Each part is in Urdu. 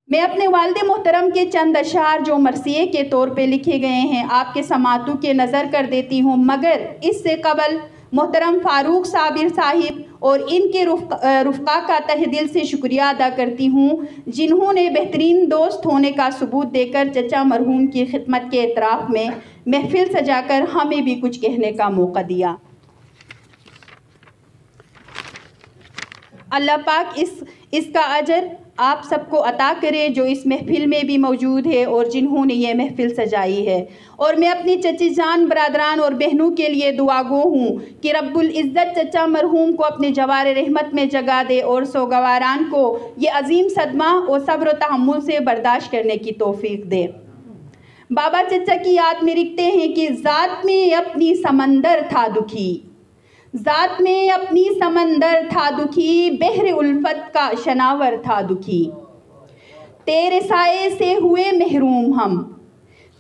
میں اپنے والد محترم کے چند اشعار جو مرثیے کے طور پہ لکھے گئے ہیں آپ کے سماعتوں کے نظر کر دیتی ہوں، مگر اس سے قبل محترم فاروق صابر صاحب اور ان کے رفقا کا تہ دل سے شکریہ ادا کرتی ہوں، جنہوں نے بہترین دوست ہونے کا ثبوت دے کر چچا مرحوم کی خدمت کے اعتراف میں محفل سجا کر ہمیں بھی کچھ کہنے کا موقع دیا۔ اللہ پاک اس کا اجر آپ سب کو عطا کرے جو اس محفل میں بھی موجود ہے اور جنہوں نے یہ محفل سجائی ہے۔ اور میں اپنی چچی جان، برادران اور بہنوں کے لیے دعا گو ہوں کہ رب العزت چچا مرحوم کو اپنے جوار رحمت میں جگہ دے اور سوگواران کو یہ عظیم صدمہ اور صبر و تحمل سے برداشت کرنے کی توفیق دے۔ بابا چچا کی یاد میں لکھتے ہیں کہ ذات میں اپنی سمندر تھا دکھی، ذات میں اپنی سمندر تھا دکھی، بحر الفت کا شناور تھا دکھی، تیرے سائے سے ہوئے محروم ہم،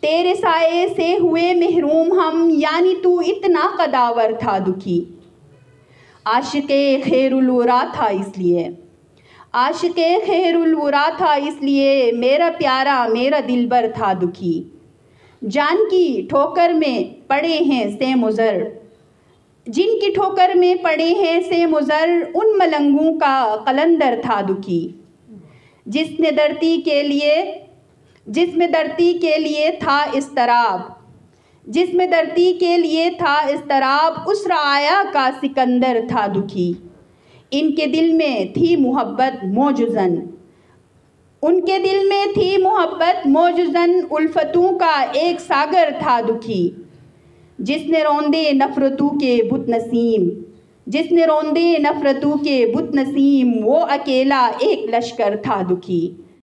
تیرے سائے سے ہوئے محروم ہم، یعنی تو اتنا قداور تھا دکھی۔ عاشق خیر الورا تھا اس لیے، عاشق خیر الورا تھا اس لیے، میرا پیارا میرا دلبر تھا دکھی، جان کی ٹھوکر میں پڑے ہیں سیم و زر، جن کی ٹھوکر میں پڑے ہیں سیم و زر، ان ملنگوں کا قلندر تھا دکھی، جس میں دھرتی کے لیے تھا اضطراب، جس میں دھرتی کے لیے تھا اضطراب، اس رعایا کا سکندر تھا دکھی۔ ان کے دل میں تھی محبت موجزن، ان کے دل میں تھی محبت موجزن، الفتوں کا ایک ساگر تھا دکھی، جس نے روندے نفرتوں کے بت نسیم، جس نے روندے نفرتوں کے بت نسیم، وہ اکیلا ایک لشکر تھا دکھی۔